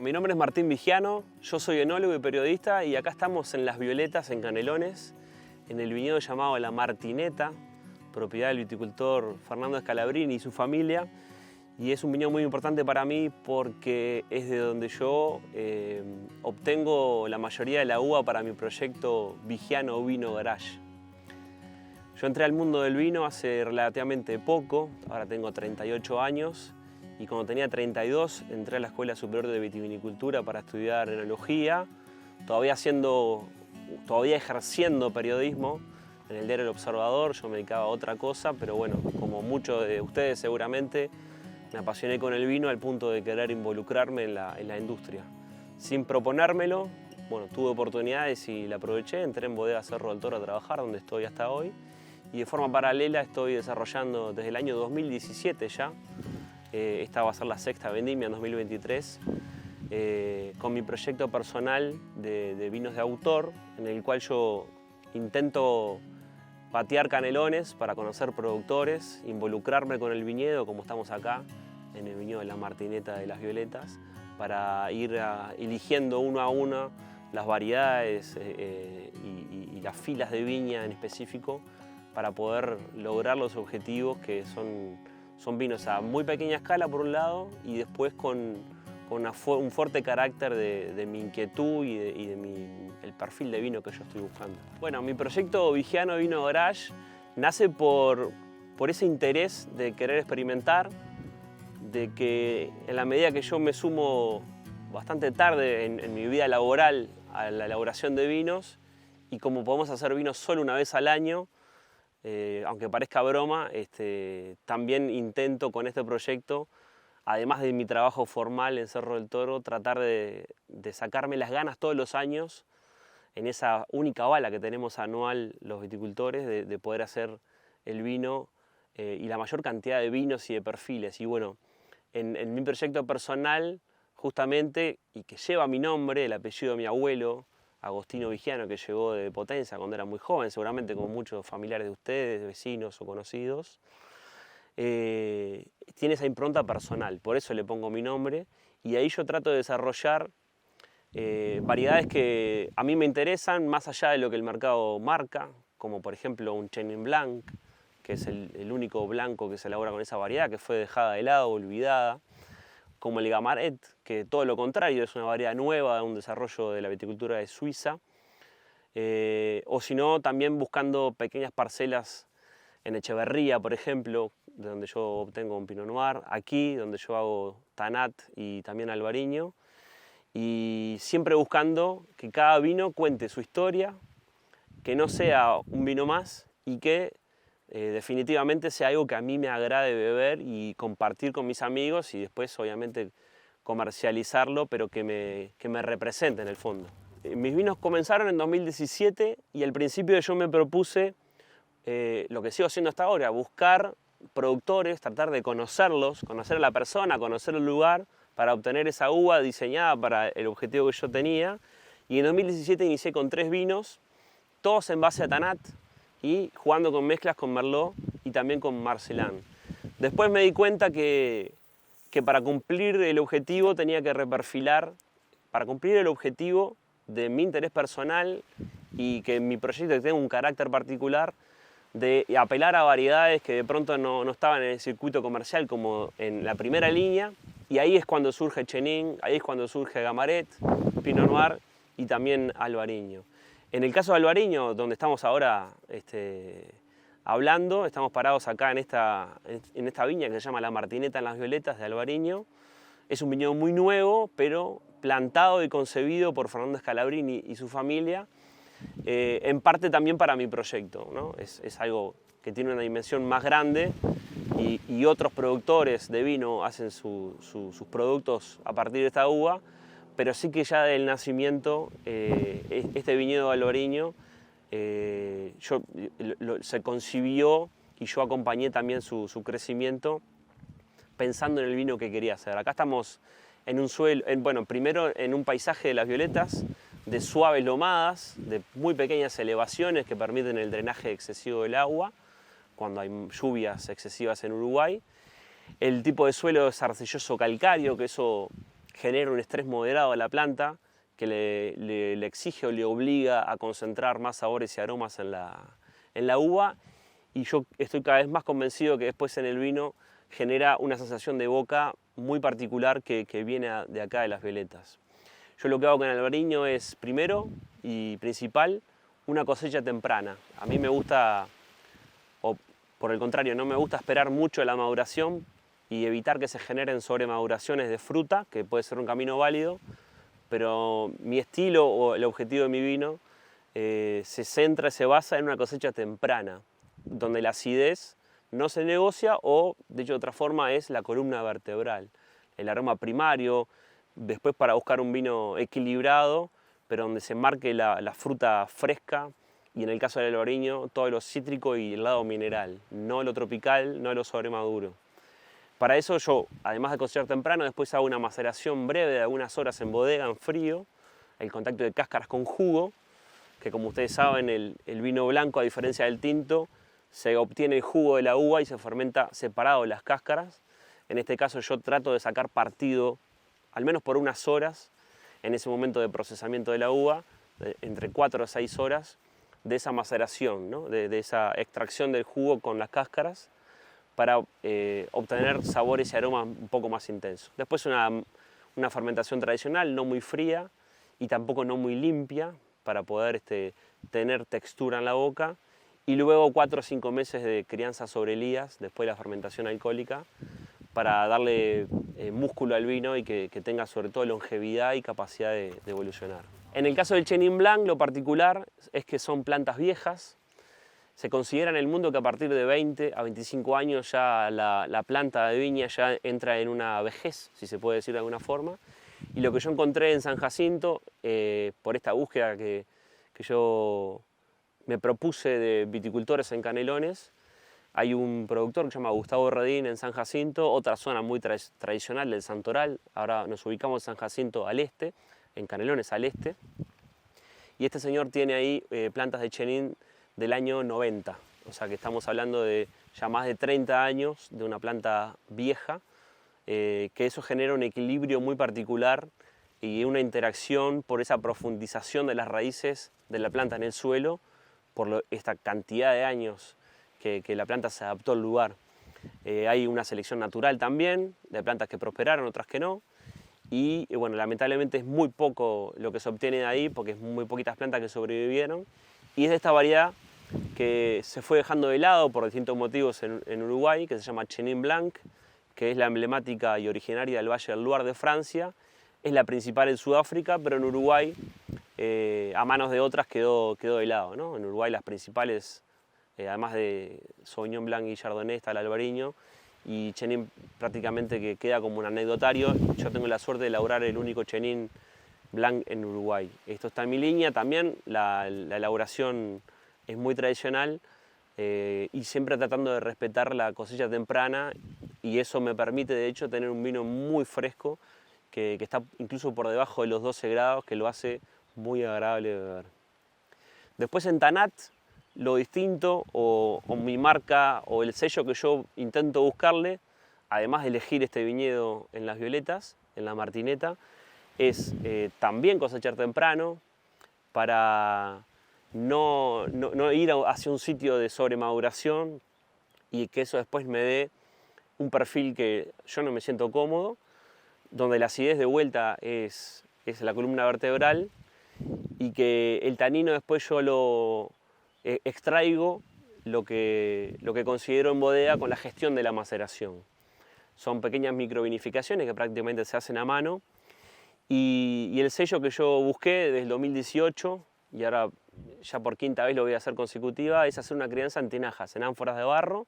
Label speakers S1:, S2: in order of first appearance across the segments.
S1: Mi nombre es Martín Vigiano, yo soy enólogo y periodista y acá estamos en Las Violetas, en Canelones, en el viñedo llamado La Martineta, propiedad del viticultor Fernando Scalabrini y su familia. Y es un viñedo muy importante para mí porque es de donde yo obtengo la mayoría de la uva para mi proyecto Vigiano Vino Garage. Yo entré al mundo del vino hace relativamente poco, ahora tengo 38 años, y cuando tenía 32 entré a la Escuela Superior de Vitivinicultura para estudiar enología, todavía ejerciendo periodismo en el diario El Observador. Yo me dedicaba a otra cosa, pero bueno, como muchos de ustedes seguramente, me apasioné con el vino al punto de querer involucrarme en la industria. Sin proponérmelo, bueno, tuve oportunidades y la aproveché, entré en Bodega Cerro del Toro a trabajar, donde estoy hasta hoy, y de forma paralela estoy desarrollando desde el año 2017 ya, esta va a ser la sexta vendimia en 2023, con mi proyecto personal de vinos de autor, en el cual yo intento patear canelones para conocer productores, involucrarme con el viñedo, como estamos acá, en el viñedo de La Martineta de Las Violetas, para ir eligiendo uno a uno las variedades y las filas de viña en específico, para poder lograr los objetivos que son vinos a muy pequeña escala por un lado y después con un fuerte carácter de mi inquietud y el perfil de vino que yo estoy buscando. Bueno, mi proyecto Vigiano Vino Garage nace por ese interés de querer experimentar, de que en la medida que yo me sumo bastante tarde en mi vida laboral a la elaboración de vinos, y como podemos hacer vinos solo una vez al año, aunque parezca broma, también intento con este proyecto, además de mi trabajo formal en Cerro del Toro, tratar de sacarme las ganas todos los años en esa única bala que tenemos anual los viticultores de poder hacer el vino y la mayor cantidad de vinos y de perfiles. Y bueno, en mi proyecto personal, justamente, y que lleva mi nombre, el apellido de mi abuelo, Agostino Vigiano, que llegó de Potenza cuando era muy joven, seguramente como muchos familiares de ustedes, vecinos o conocidos, tiene esa impronta personal, por eso le pongo mi nombre, y ahí yo trato de desarrollar variedades que a mí me interesan más allá de lo que el mercado marca, como por ejemplo un Chenin Blanc, que es el único blanco que se elabora con esa variedad, que fue dejada de lado, olvidada, como el Gamaret, que todo lo contrario, es una variedad nueva, un desarrollo de la viticultura de Suiza, o si no, también buscando pequeñas parcelas en Echeverría, por ejemplo, de donde yo obtengo un Pinot Noir, aquí, donde yo hago Tanat y también Albariño, y siempre buscando que cada vino cuente su historia, que no sea un vino más y que definitivamente sea algo que a mí me agrade beber y compartir con mis amigos y después obviamente comercializarlo, pero que me represente en el fondo. Mis vinos comenzaron en 2017 y al principio yo me propuse lo que sigo haciendo hasta ahora, buscar productores, tratar de conocerlos, conocer a la persona, conocer el lugar para obtener esa uva diseñada para el objetivo que yo tenía. Y en 2017 inicié con 3 vinos, todos en base a Tanat y jugando con mezclas con Merlot y también con Marcelán. Después me di cuenta que para cumplir el objetivo tenía que reperfilar, para cumplir el objetivo de mi interés personal y que mi proyecto tenga un carácter particular, de apelar a variedades que de pronto no estaban en el circuito comercial como en la primera línea, y ahí es cuando surge Chenin, ahí es cuando surge Gamaret, Pinot Noir y también Albariño. En el caso de Albariño, donde estamos ahora hablando, estamos parados acá en esta viña que se llama La Martineta en Las Violetas de Albariño. Es un viñedo muy nuevo, pero plantado y concebido por Fernando Scalabrini y su familia, en parte también para mi proyecto, ¿no? Es algo que tiene una dimensión más grande y otros productores de vino hacen sus productos a partir de esta uva, pero sí que ya del nacimiento, este viñedo albariño se concibió y yo acompañé también su crecimiento pensando en el vino que quería hacer. Acá estamos en un suelo, primero en un paisaje de Las Violetas, de suaves lomadas, de muy pequeñas elevaciones que permiten el drenaje excesivo del agua cuando hay lluvias excesivas en Uruguay. El tipo de suelo es arcilloso calcáreo, que eso genera un estrés moderado a la planta que le exige o le obliga a concentrar más sabores y aromas en la uva, y yo estoy cada vez más convencido que después en el vino genera una sensación de boca muy particular que viene de acá de las violetas. Yo lo que hago con el albariño es, primero y principal, una cosecha temprana. A mí me gusta, o por el contrario, no me gusta esperar mucho la maduración y evitar que se generen sobremaduraciones de fruta, que puede ser un camino válido, pero mi estilo o el objetivo de mi vino se basa en una cosecha temprana, donde la acidez no se negocia o, de hecho, de otra forma, es la columna vertebral. El aroma primario, después para buscar un vino equilibrado, pero donde se marque la fruta fresca, y en el caso del albariño, todo lo cítrico y el lado mineral, no lo tropical, no lo sobremaduro. Para eso yo, además de cosechar temprano, después hago una maceración breve de algunas horas en bodega, en frío, el contacto de cáscaras con jugo, que como ustedes saben, el vino blanco, a diferencia del tinto, se obtiene el jugo de la uva y se fermenta separado de las cáscaras. En este caso yo trato de sacar partido, al menos por unas horas, en ese momento de procesamiento de la uva, entre 4 a 6 horas, de esa maceración, ¿no? de esa extracción del jugo con las cáscaras, para obtener sabores y aromas un poco más intensos. Después una fermentación tradicional, no muy fría y tampoco no muy limpia, para poder tener textura en la boca. Y luego 4 o 5 meses de crianza sobre lías, después de la fermentación alcohólica, para darle músculo al vino y que tenga sobre todo longevidad y capacidad de evolucionar. En el caso del Chenin Blanc, lo particular es que son plantas viejas. Se considera en el mundo que a partir de 20 a 25 años ya la planta de viña ya entra en una vejez, si se puede decir de alguna forma. Y lo que yo encontré en San Jacinto, por esta búsqueda que yo me propuse de viticultores en Canelones, hay un productor que se llama Gustavo Redín en San Jacinto, otra zona muy tradicional del Santoral. Ahora nos ubicamos en San Jacinto al este, en Canelones al este. Y este señor tiene ahí plantas de Chenin del año 90. O sea que estamos hablando de ya más de 30 años de una planta vieja, que eso genera un equilibrio muy particular y una interacción por esa profundización de las raíces de la planta en el suelo, por esta cantidad de años que la planta se adaptó al lugar. Hay una selección natural también, de plantas que prosperaron, otras que no, y bueno, lamentablemente es muy poco lo que se obtiene de ahí, porque es muy poquitas plantas que sobrevivieron, y es de esta variedad que se fue dejando de lado por distintos motivos en Uruguay, que se llama Chenin Blanc, que es la emblemática y originaria del Valle del Loire de Francia. Es la principal en Sudáfrica, pero en Uruguay, a manos de otras, quedó de lado, ¿no? En Uruguay las principales, además de Sauvignon Blanc y Chardonnay, está el albariño, y Chenin prácticamente que queda como un anecdotario. Yo tengo la suerte de elaborar el único Chenin Blanc en Uruguay. Esto está en mi línea también, la elaboración es muy tradicional, y siempre tratando de respetar la cosecha temprana, y eso me permite de hecho tener un vino muy fresco que está incluso por debajo de los 12 grados, que lo hace muy agradable de beber. Después en Tanat, lo distinto o mi marca o el sello que yo intento buscarle, además de elegir este viñedo en Las Violetas, en La Martineta, es también cosechar temprano para no ir hacia un sitio de sobremaduración y que eso después me dé un perfil que yo no me siento cómodo, donde la acidez de vuelta es la columna vertebral y que el tanino después yo lo extraigo lo que considero en bodega con la gestión de la maceración. Son pequeñas microvinificaciones que prácticamente se hacen a mano, y el sello que yo busqué desde el 2018, y ahora ya por quinta vez lo voy a hacer consecutiva, es hacer una crianza en tinajas, en ánforas de barro,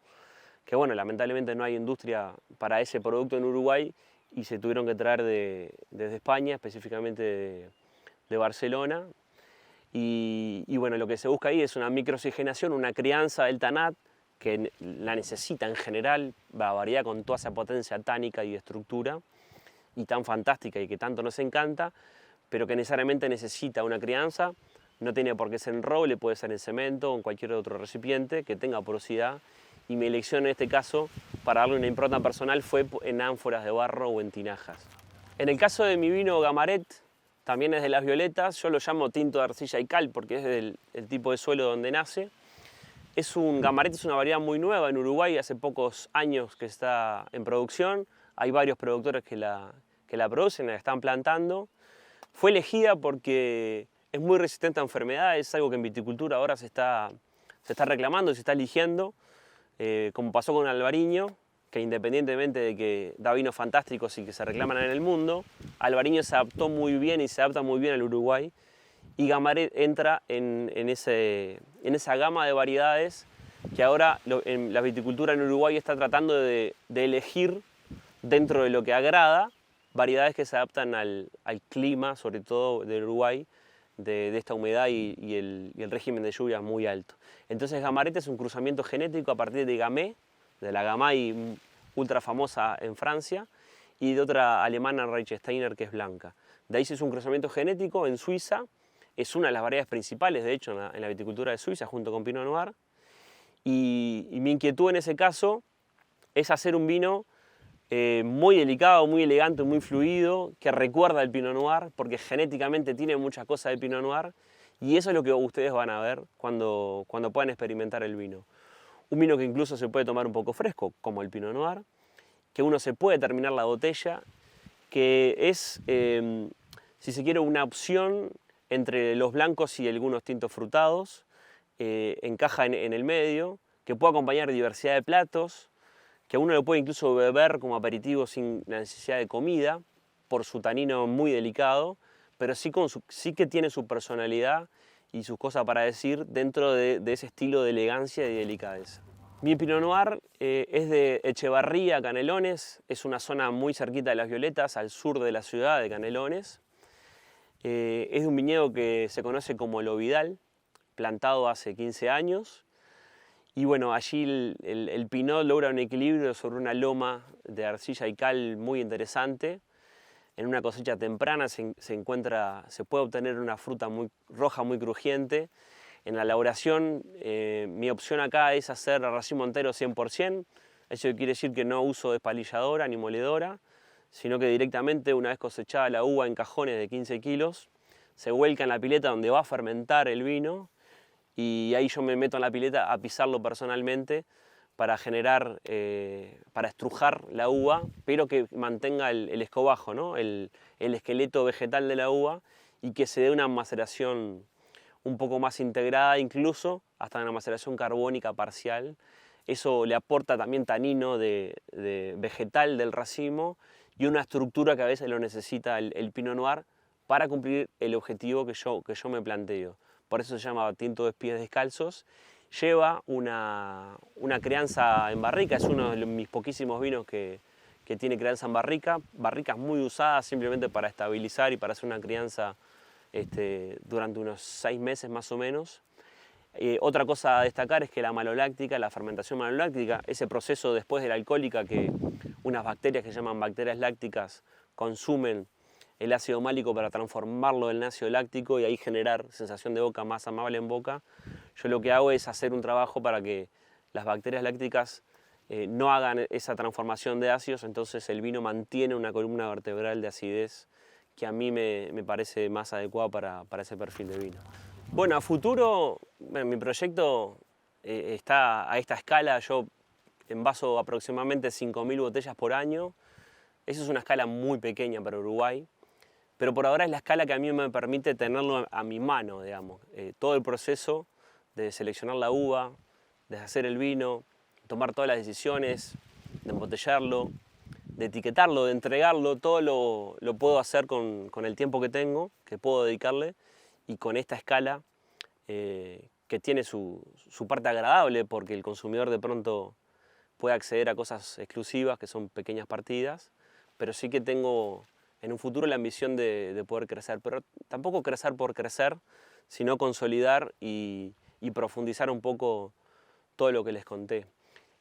S1: que bueno, lamentablemente no hay industria para ese producto en Uruguay y se tuvieron que traer desde España, específicamente de Barcelona. Y bueno, lo que se busca ahí es una microoxigenación, una crianza del Tanat, que la necesita en general, la variedad con toda esa potencia tánica y de estructura, y tan fantástica y que tanto nos encanta, pero que necesariamente necesita una crianza. No tiene por qué ser en roble, puede ser en cemento o en cualquier otro recipiente que tenga porosidad, y mi elección en este caso para darle una impronta personal fue en ánforas de barro o en tinajas. En el caso de mi vino Gamaret, también es de las violetas, yo lo llamo tinto de arcilla y cal porque es el tipo de suelo donde nace. Gamaret es una variedad muy nueva en Uruguay, hace pocos años que está en producción. Hay varios productores que la producen, la están plantando. Fue elegida porque es muy resistente a enfermedades, es algo que en viticultura ahora se está reclamando, se está eligiendo, como pasó con Albariño, que independientemente de que da vinos fantásticos y que se reclaman en el mundo, Albariño se adaptó muy bien y se adapta muy bien al Uruguay, y Gamaret entra en esa gama de variedades que ahora en la viticultura en Uruguay está tratando de elegir dentro de lo que agrada variedades que se adaptan al clima, sobre todo del Uruguay, de esta humedad y el régimen de lluvias muy alto. Entonces Gamaret es un cruzamiento genético a partir de Gamay, de la Gamay ultra famosa en Francia, y de otra alemana, Reichsteiner, que es blanca. De ahí se hizo un cruzamiento genético en Suiza, es una de las variedades principales, de hecho, en la viticultura de Suiza, junto con Pinot Noir, y mi inquietud en ese caso es hacer un vino muy delicado, muy elegante, muy fluido, que recuerda al Pinot Noir, porque genéticamente tiene muchas cosas del Pinot Noir, y eso es lo que ustedes van a ver cuando puedan experimentar el vino. Un vino que incluso se puede tomar un poco fresco, como el Pinot Noir, que uno se puede terminar la botella, que es, si se quiere, una opción entre los blancos y algunos tintos frutados, encaja en el medio, que puede acompañar diversidad de platos, que uno lo puede incluso beber como aperitivo sin la necesidad de comida, por su tanino muy delicado, pero sí que tiene su personalidad y sus cosas para decir dentro de ese estilo de elegancia y delicadeza. Mi Pinot Noir es de Echevarría, Canelones, es una zona muy cerquita de Las Violetas, al sur de la ciudad de Canelones. Es de un viñedo que se conoce como El Ovidal, plantado hace 15 años. Y bueno, allí el Pinot logra un equilibrio sobre una loma de arcilla y cal muy interesante. En una cosecha temprana se puede obtener una fruta muy roja, muy crujiente. En la elaboración, mi opción acá es hacer racimo entero 100%. Eso quiere decir que no uso despalilladora ni moledora, sino que directamente, una vez cosechada la uva en cajones de 15 kilos, se vuelca en la pileta donde va a fermentar el vino, y ahí yo me meto en la pileta a pisarlo personalmente para para estrujar la uva, pero que mantenga el escobajo, ¿no? el esqueleto vegetal de la uva, y que se dé una maceración un poco más integrada, incluso hasta una maceración carbónica parcial. Eso le aporta también tanino de vegetal del racimo y una estructura que a veces lo necesita el Pinot Noir para cumplir el objetivo que yo me planteo. Por eso se llama tinto de pies descalzos. Lleva una crianza en barrica, es uno de mis poquísimos vinos que tiene crianza en barrica. Barricas muy usadas simplemente para estabilizar y para hacer una crianza durante unos 6 meses más o menos. Otra cosa a destacar es que la maloláctica, la fermentación maloláctica, ese proceso después de la alcohólica que unas bacterias que se llaman bacterias lácticas consumen el ácido málico para transformarlo en ácido láctico y ahí generar sensación de boca más amable en boca. Yo lo que hago es hacer un trabajo para que las bacterias lácticas no hagan esa transformación de ácidos, entonces el vino mantiene una columna vertebral de acidez que a mí me parece más adecuado para ese perfil de vino. Bueno, a futuro, mi proyecto está a esta escala. Yo envaso aproximadamente 5.000 botellas por año. Eso es una escala muy pequeña para Uruguay, pero por ahora es la escala que a mí me permite tenerlo a mi mano, digamos. Todo el proceso de seleccionar la uva, de hacer el vino, tomar todas las decisiones, de embotellarlo, de etiquetarlo, de entregarlo, todo lo puedo hacer con el tiempo que tengo, que puedo dedicarle, y con esta escala que tiene su parte agradable, porque el consumidor de pronto puede acceder a cosas exclusivas, que son pequeñas partidas, pero sí que tengo en un futuro la ambición de poder crecer, pero tampoco crecer por crecer, sino consolidar y profundizar un poco todo lo que les conté.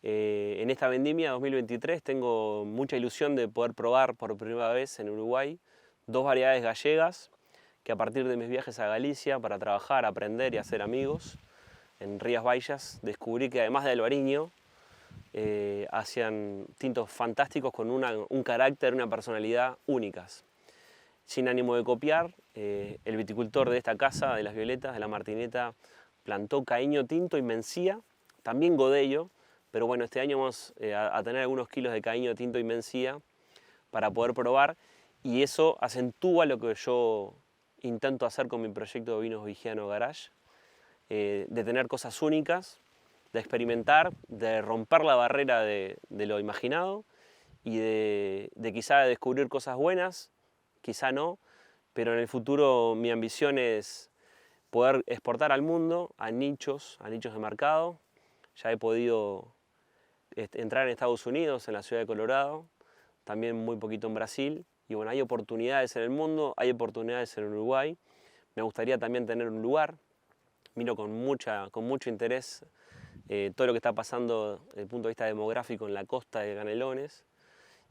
S1: En esta vendimia 2023 tengo mucha ilusión de poder probar por primera vez en Uruguay 2 variedades gallegas que a partir de mis viajes a Galicia para trabajar, aprender y hacer amigos en Rías Baixas descubrí que además de Albariño hacían tintos fantásticos con un carácter, una personalidad únicas. Sin ánimo de copiar, el viticultor de esta casa, de Las Violetas, de La Martineta, plantó Caíño Tinto y Mencía, también Godello, pero bueno, este año vamos a tener algunos kilos de Caíño Tinto y Mencía para poder probar, y eso acentúa lo que yo intento hacer con mi proyecto de vinos Vigiano Garage, de tener cosas únicas, de experimentar, de romper la barrera de lo imaginado y de quizá descubrir cosas buenas, quizá no, pero en el futuro mi ambición es poder exportar al mundo, a nichos de mercado. Ya he podido entrar en Estados Unidos, en la ciudad de Colorado, también muy poquito en Brasil, y bueno, hay oportunidades en el mundo, hay oportunidades en Uruguay. Me gustaría también tener un lugar, miro con mucho interés todo lo que está pasando desde el punto de vista demográfico en la costa de Canelones,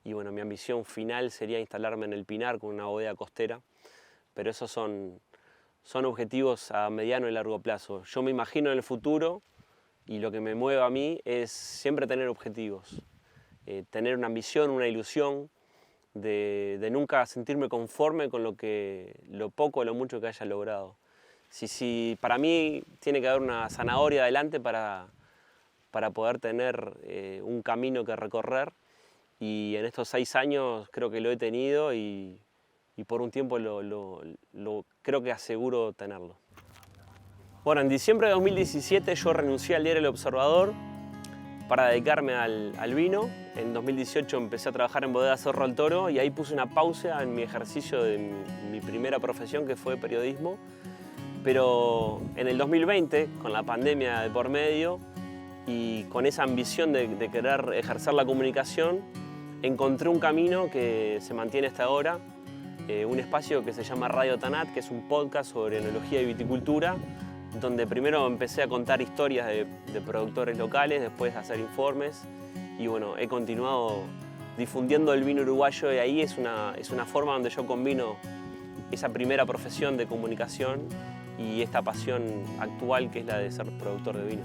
S1: y bueno, mi ambición final sería instalarme en el Pinar con una bodega costera, pero esos son objetivos a mediano y largo plazo. Yo me imagino en el futuro, y lo que me mueve a mí es siempre tener objetivos, tener una ambición, una ilusión, de nunca sentirme conforme con lo poco o lo mucho que haya logrado. Si para mí tiene que haber una zanahoria adelante para poder tener un camino que recorrer, y en estos 6 años creo que lo he tenido y por un tiempo creo que aseguro tenerlo. Bueno, en diciembre de 2017 yo renuncié al diario El Observador para dedicarme al vino. En 2018 empecé a trabajar en Bodega Cerro al Toro y ahí puse una pausa en mi ejercicio de mi primera profesión, que fue periodismo. Pero en el 2020, con la pandemia de por medio y con esa ambición de querer ejercer la comunicación, encontré un camino que se mantiene hasta ahora, un espacio que se llama Radio Tanat, que es un podcast sobre enología y viticultura, donde primero empecé a contar historias de productores locales, después a hacer informes, y bueno, he continuado difundiendo el vino uruguayo, y ahí es una forma donde yo combino esa primera profesión de comunicación y esta pasión actual que es la de ser productor de vino.